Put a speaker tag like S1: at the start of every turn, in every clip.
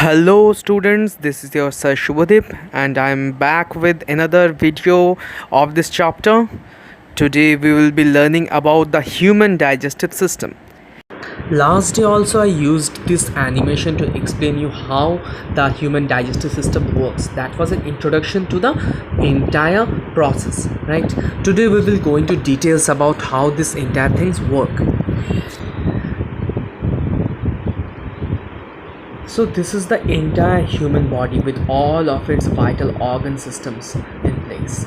S1: Hello students, this is your Sir Shubhadeep and I am back with another video of this chapter. Today we will be learning about the human digestive system. Last day also I used this animation to explain you how the human digestive system works. That was an introduction to the entire process, right? Today we will go into details about how this entire things work. So this is the entire human body with all of its vital organ systems in place.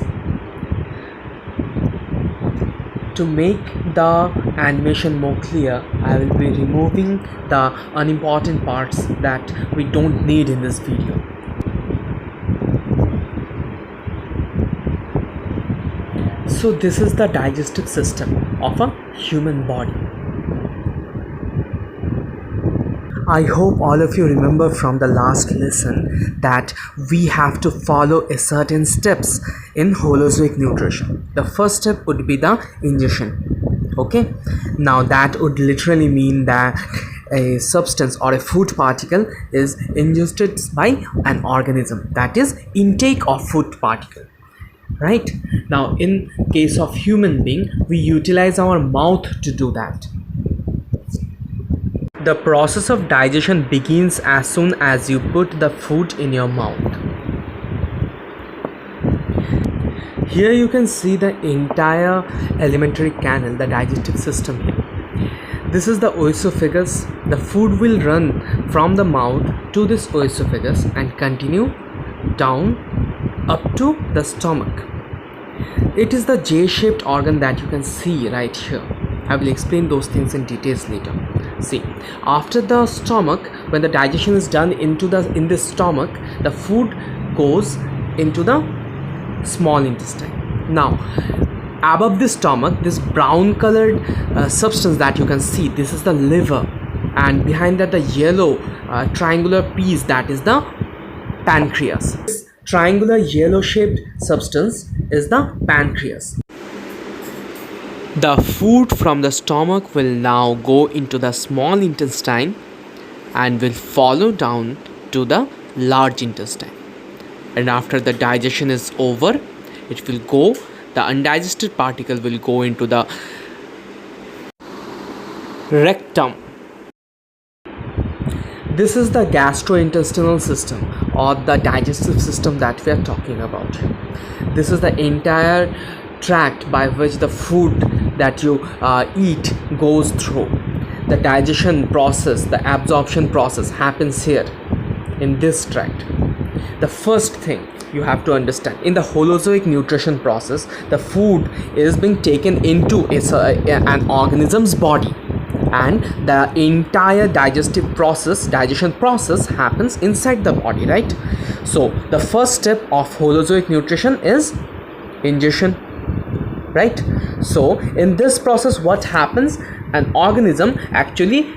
S1: To make the animation more clear, I will be removing the unimportant parts that we don't need in this video. So this is the digestive system of a human body. I hope all of you remember from the last lesson that we have to follow a certain steps in holozoic nutrition. The first step would be the ingestion. Okay, now that would literally mean that a substance or a food particle is ingested by an organism, that is intake of food particle. Right, now in case of human being, we utilize our mouth to do that. The process of digestion begins as soon as you put the food in your mouth. Here you can see the entire alimentary canal, the digestive system here. This is the esophagus. The food will run from the mouth to this esophagus and continue down up to the stomach. It is the J-shaped organ that you can see right here. I will explain those things in details later. See, after the stomach, when the digestion is done in this stomach, the food goes into the small intestine. Now, above the stomach, this brown colored substance that you can see, this is the liver, and behind that the yellow triangular piece, that is the pancreas. This triangular yellow shaped substance is the pancreas. The food from the stomach will now go into the small intestine and will follow down to the large intestine. And after the digestion is over, it will go, the undigested particle will go into the rectum. This is the gastrointestinal system or the digestive system that we are talking about. This is the entire tract by which the food that you eat goes through. The digestion process, the absorption process happens here in this tract. The first thing you have to understand, in the holozoic nutrition process, the food is being taken into an organism's body, and the entire digestion process happens inside the body, right? So the first step of holozoic nutrition is ingestion, right? So in this process, what happens, an organism actually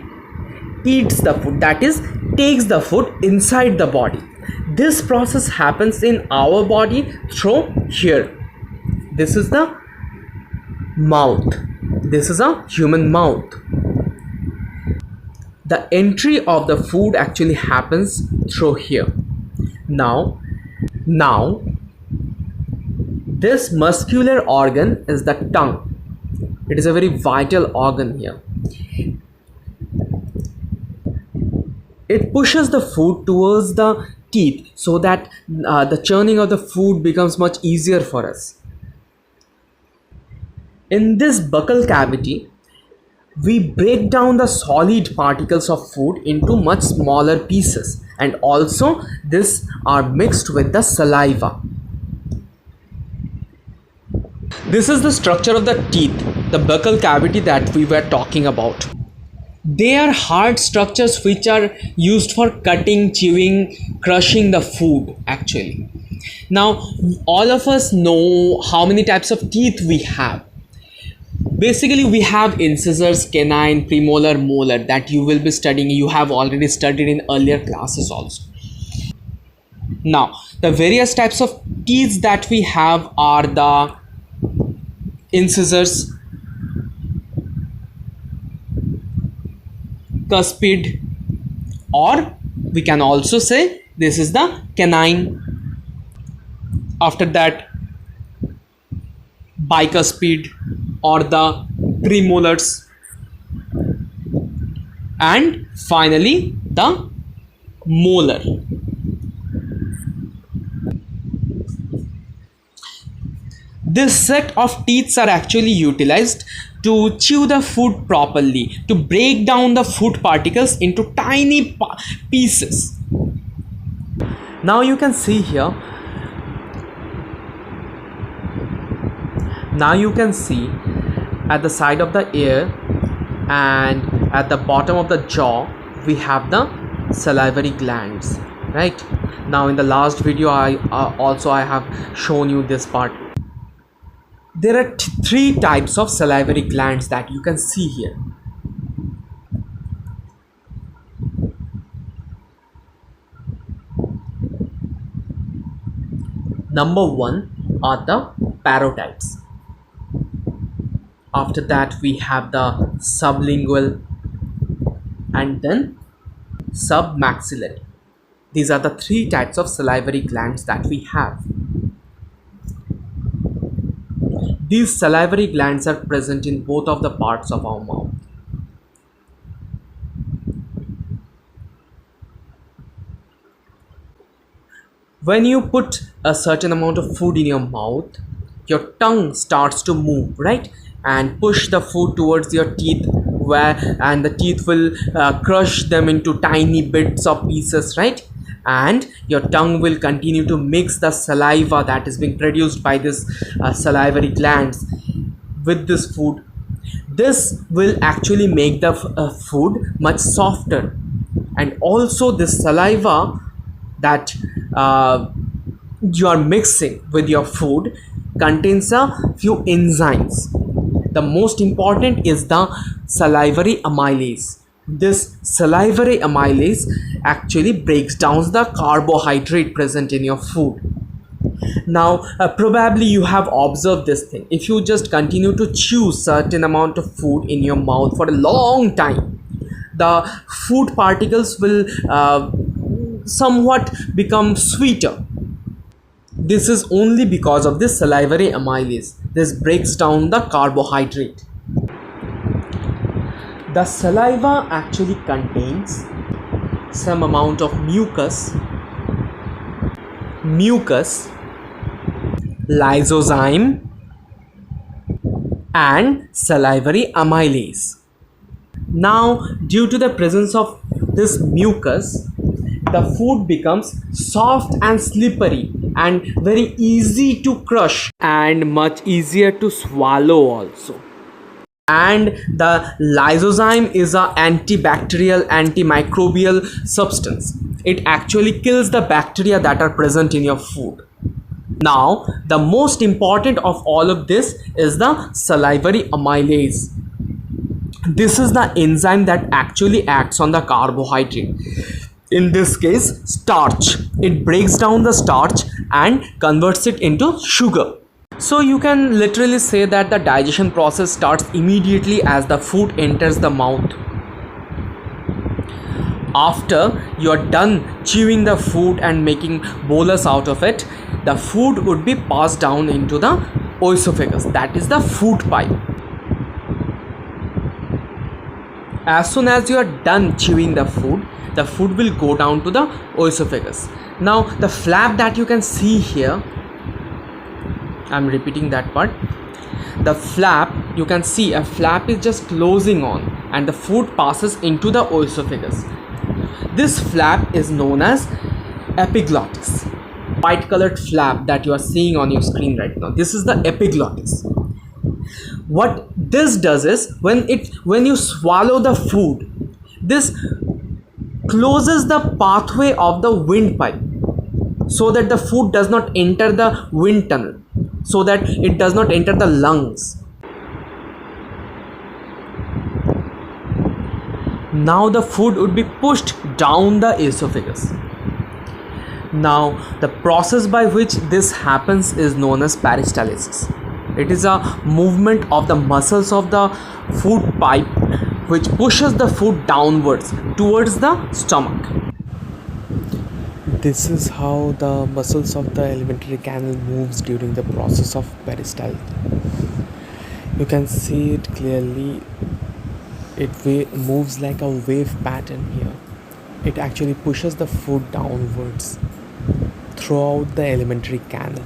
S1: eats the food, that is takes the food inside the body. This process happens in our body through here. This is the mouth. This is a human mouth. The entry of the food actually happens through here. Now this muscular organ is the tongue. It is a very vital organ here. It pushes the food towards the teeth so that the churning of the food becomes much easier for us. In this buccal cavity, we break down the solid particles of food into much smaller pieces, and also these are mixed with the saliva. This is the structure of the teeth, the buccal cavity that we were talking about. They are hard structures which are used for cutting, chewing, crushing the food actually. Now, all of us know how many types of teeth we have. Basically, we have incisors, canine, premolar, molar that you will be studying. You have already studied in earlier classes also. Now, the various types of teeth that we have are the incisors, cuspid or We can also say this is the canine. After that, bicuspid or the premolars, and finally the molar. This set of teeth are actually utilized to chew the food properly, to break down the food particles into tiny pieces. Now you can see here, now you can see at the side of the ear and at the bottom of the jaw we have the salivary glands, right? Now in the last video I have shown you this part. There are three types of salivary glands that you can see here. Number one are the parotides. After that we have the sublingual and then submaxillary. These are the three types of salivary glands that we have. These salivary glands are present in both of the parts of our mouth. When you put a certain amount of food in your mouth, your tongue starts to move, right? And push the food towards your teeth, and the teeth will crush them into tiny bits of pieces, right? And your tongue will continue to mix the saliva that is being produced by this salivary glands with this food. This will actually make the food much softer, and also this saliva that you are mixing with your food contains a few enzymes. The most important is the salivary amylase. This salivary amylase actually breaks down the carbohydrate present in your food. Now probably you have observed this thing. If you just continue to chew certain amount of food in your mouth for a long time, the food particles will somewhat become sweeter. This is only because of this salivary amylase. This breaks down the carbohydrate. The saliva actually contains some amount of mucus, lysozyme, and salivary amylase. Now, due to the presence of this mucus, the food becomes soft and slippery and very easy to crush and much easier to swallow also. And the lysozyme is an antibacterial, antimicrobial substance. It actually kills the bacteria that are present in your food. Now, the most important of all of this is the salivary amylase. This is the enzyme that actually acts on the carbohydrate. In this case, starch. It breaks down the starch and converts it into sugar. So you can literally say that the digestion process starts immediately as the food enters the mouth. After you are done chewing the food and making bolus out of it, the food would be passed down into the oesophagus, that is the food pipe. As soon as you are done chewing the food will go down to the oesophagus. Now the flap that you can see here, I'm repeating that part. The flap, you can see a flap is just closing on and the food passes into the oesophagus. This flap is known as epiglottis. White colored flap that you are seeing on your screen right now, this is the epiglottis. What this does is when you swallow the food, this closes the pathway of the windpipe so that the food does not enter the wind tunnel, so that it does not enter the lungs. Now the food would be pushed down the esophagus. Now the process by which this happens is known as peristalsis. It is a movement of the muscles of the food pipe which pushes the food downwards towards the stomach. This is how the muscles of the alimentary canal moves during the process of peristalsis. You can see it clearly. It moves like a wave pattern here. It actually pushes the food downwards throughout the alimentary canal.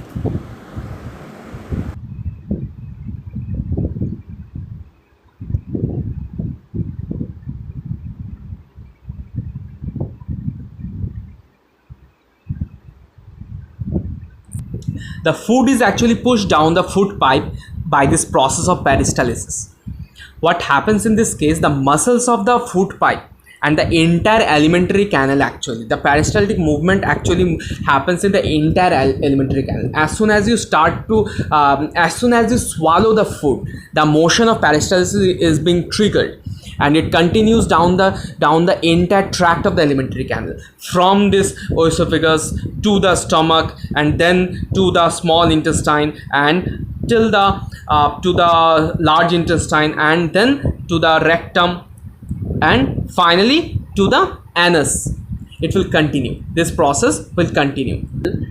S1: The food is actually pushed down the food pipe by this process of peristalsis. What happens in this case, the muscles of the food pipe and the entire alimentary canal, actually the peristaltic movement actually happens in the entire alimentary canal. As soon as you swallow the food, the motion of peristalsis is being triggered, and it continues down the entire tract of the alimentary canal, from this esophagus to the stomach, and then to the small intestine, and till the to the large intestine, and then to the rectum, and finally to the anus. It will continue. This process will continue.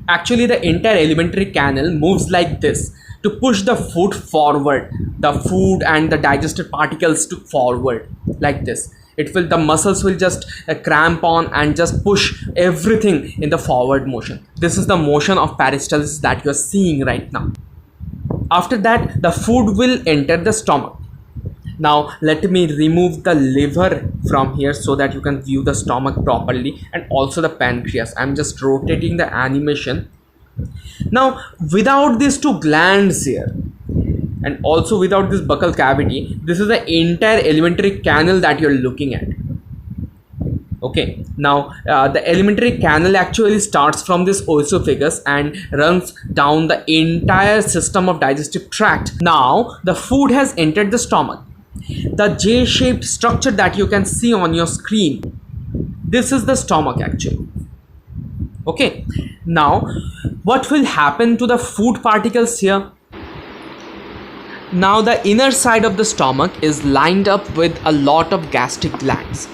S1: Actually, the entire alimentary canal moves like this to push the food forward, the food and the digested particles to forward like this. The muscles will just cramp on and just push everything in the forward motion. This is the motion of peristalsis that you are seeing right now. After that, the food will enter the stomach. Now let me remove the liver from here so that you can view the stomach properly, and also the pancreas. I'm just rotating the animation. Now, without these two glands here, and also without this buccal cavity, this is the entire alimentary canal that you're looking at. Okay, now the alimentary canal actually starts from this esophagus and runs down the entire system of digestive tract. Now the food has entered the stomach. The J-shaped structure that you can see on your screen, this is the stomach actually. Okay, now what will happen to the food particles here? Now the inner side of the stomach is lined up with a lot of gastric glands.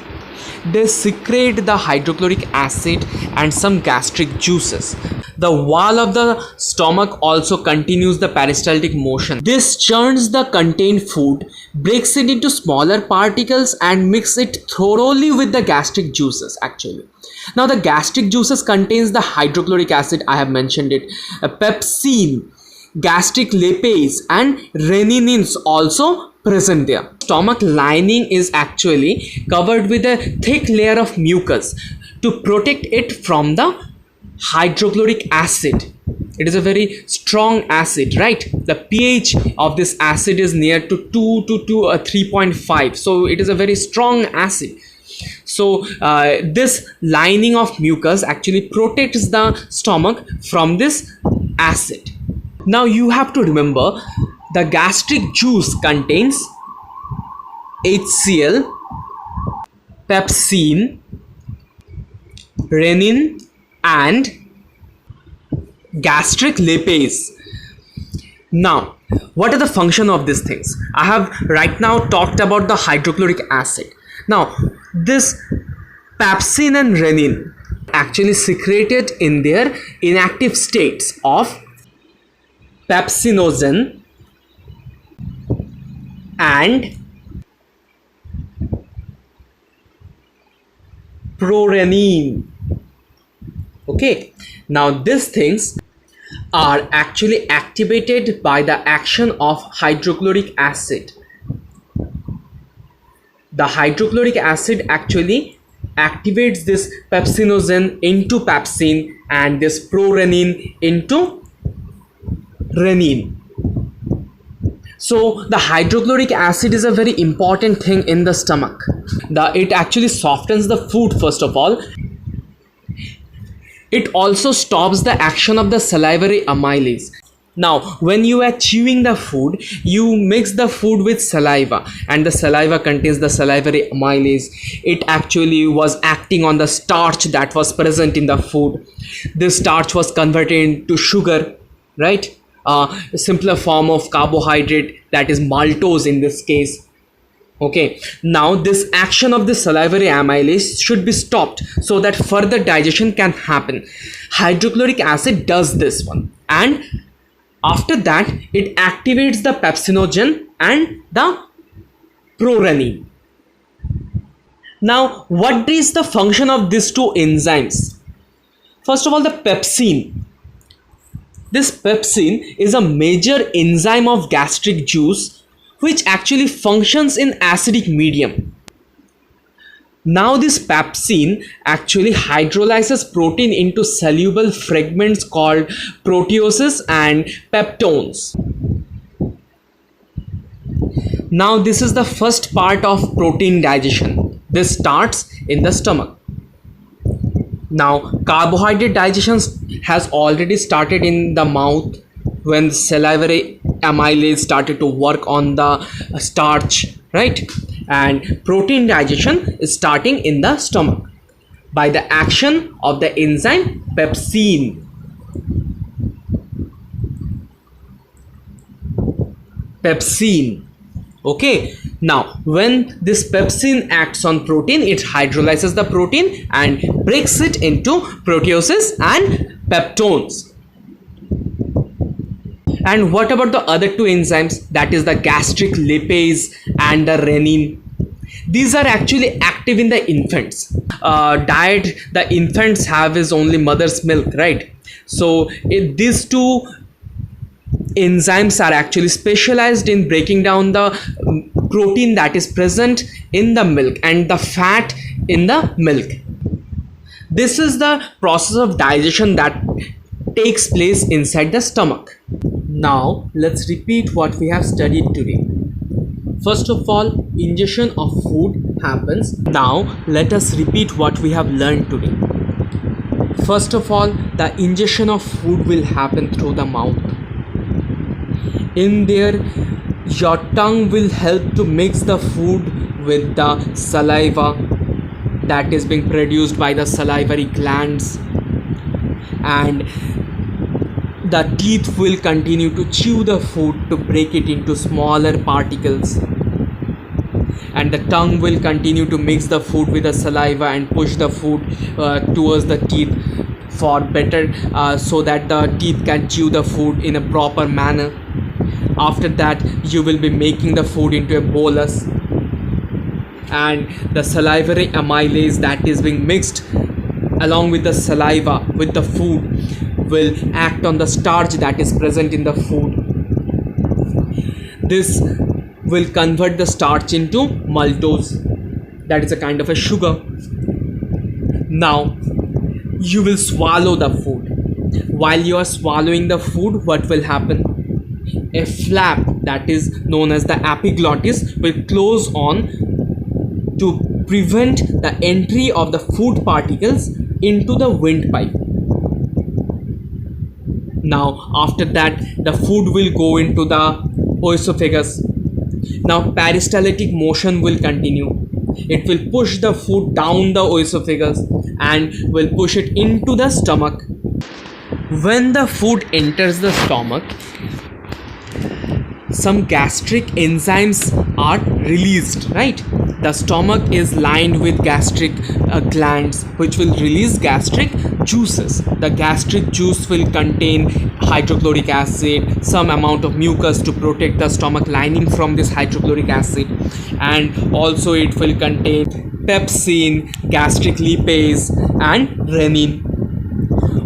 S1: They secrete the hydrochloric acid and some gastric juices. The wall of the stomach also continues the peristaltic motion. This churns the contained food, breaks it into smaller particles, and mix it thoroughly with the gastric juices actually. Now the gastric juices contains the hydrochloric acid, I have mentioned it, pepsin, gastric lipase, and reninins also present there. Stomach lining is actually covered with a thick layer of mucus to protect it from the hydrochloric acid. It is a very strong acid, right? The pH of this acid is near to 2 to 3.5, so it is a very strong acid. So this lining of mucus actually protects the stomach from this acid. Now you have to remember, the gastric juice contains HCl, pepsin, renin, and gastric lipase. Now, what are the function of these things? I have right now talked about the hydrochloric acid. Now, this pepsin and renin actually secreted in their inactive states of pepsinogen and prorenin. Okay, now these things are actually activated by the action of hydrochloric acid. The hydrochloric acid actually activates this pepsinogen into pepsin and this prorenin into renin. So the hydrochloric acid is a very important thing in the stomach. It actually softens the food first of all. It also stops the action of the salivary amylase. Now, when you are chewing the food, you mix the food with saliva, and the saliva contains the salivary amylase. It actually was acting on the starch that was present in the food. This starch was converted into sugar, right? A simpler form of carbohydrate, that is maltose in this case. Okay, now this action of the salivary amylase should be stopped so that further digestion can happen. Hydrochloric acid does this one, and after that it activates the pepsinogen and the prorenin. Now, what is the function of these two enzymes? First of all, the pepsin. This pepsin is a major enzyme of gastric juice which actually functions in acidic medium. Now this pepsin actually hydrolyzes protein into soluble fragments called proteoses and peptones. Now this is the first part of protein digestion. This starts in the stomach. Now carbohydrate digestion has already started in the mouth when the salivary amylase started to work on the starch, right? And protein digestion is starting in the stomach by the action of the enzyme pepsin. Pepsin. Okay, now when this pepsin acts on protein, it hydrolyzes the protein and breaks it into proteoses and peptones. And what about the other two enzymes, that is the gastric lipase and the renin? These are actually active in the infants. Diet the infants have is only mother's milk, right? So these two enzymes are actually specialized in breaking down the protein that is present in the milk and the fat in the milk. This is the process of digestion that takes place inside the stomach. Now let's repeat what we have studied today. First of all, ingestion of food happens. Now let us repeat what we have learned today. First of all, the ingestion of food will happen through the mouth. In there, your tongue will help to mix the food with the saliva that is being produced by the salivary glands, and the teeth will continue to chew the food to break it into smaller particles, and the tongue will continue to mix the food with the saliva and push the food towards the teeth for better so that the teeth can chew the food in a proper manner. After that, you will be making the food into a bolus, and the salivary amylase that is being mixed along with the saliva with the food will act on the starch that is present in the food. This will convert the starch into maltose, that is a kind of a sugar. Now you will swallow the food. While you are swallowing the food, what will happen? A flap that is known as the epiglottis will close on to prevent the entry of the food particles into the windpipe. Now after that, the food will go into the esophagus. Now peristaltic motion will continue. It will push the food down the esophagus and will push it into the stomach. When the food enters the stomach, some gastric enzymes are released, right? The stomach is lined with gastric glands which will release gastric juices. The gastric juice will contain hydrochloric acid, some amount of mucus to protect the stomach lining from this hydrochloric acid, and also it will contain pepsin, gastric lipase and renin.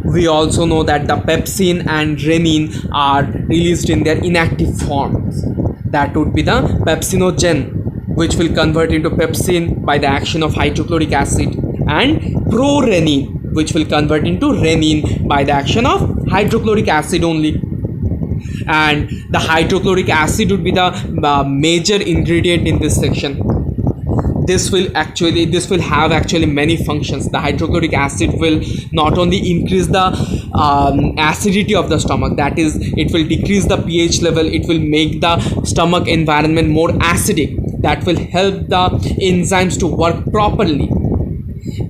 S1: We also know that the pepsin and renin are released in their inactive forms. That would be the pepsinogen, which will convert into pepsin by the action of hydrochloric acid, and prorenin, which will convert into renin by the action of hydrochloric acid only. And the hydrochloric acid would be the major ingredient in this section. This will have actually many functions. The hydrochloric acid will not only increase the acidity of the stomach, that is, it will decrease the pH level, it will make the stomach environment more acidic. That will help the enzymes to work properly.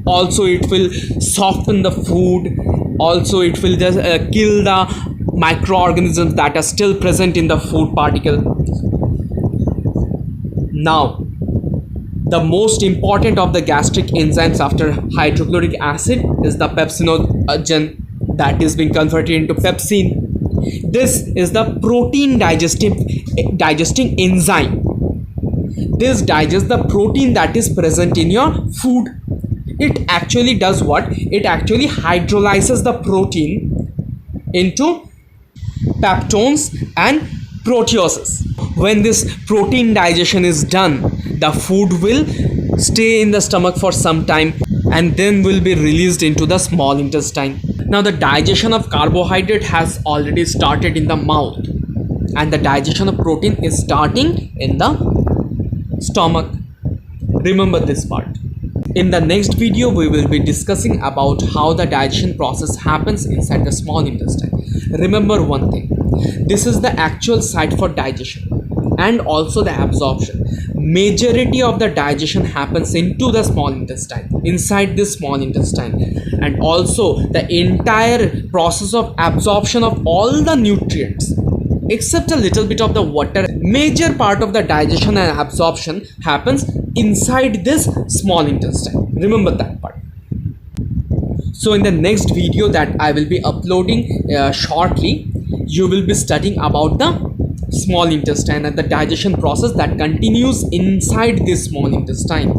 S1: Also it will soften the food. Also it will just kill the microorganisms that are still present in the food particle. Now The most important of the gastric enzymes after hydrochloric acid is the pepsinogen, that is being converted into pepsin. This is the protein digesting enzyme. This digests the protein that is present in your food. It actually does what? It actually hydrolyzes the protein into peptones and proteoses. When this protein digestion is done, the food will stay in the stomach for some time and then will be released into the small intestine. Now the digestion of carbohydrate has already started in the mouth, and the digestion of protein is starting in the stomach. Remember this part. In the next video, we will be discussing about how the digestion process happens inside the small intestine. Remember one thing, this is the actual site for digestion and also the absorption. Majority of the digestion happens into the small intestine, inside this small intestine, and also the entire process of absorption of all the nutrients except a little bit of the water. Major part of the digestion and absorption happens inside this small intestine. Remember that part. So in the next video that I will be uploading shortly, you will be studying about the small intestine and the digestion process that continues inside this small intestine.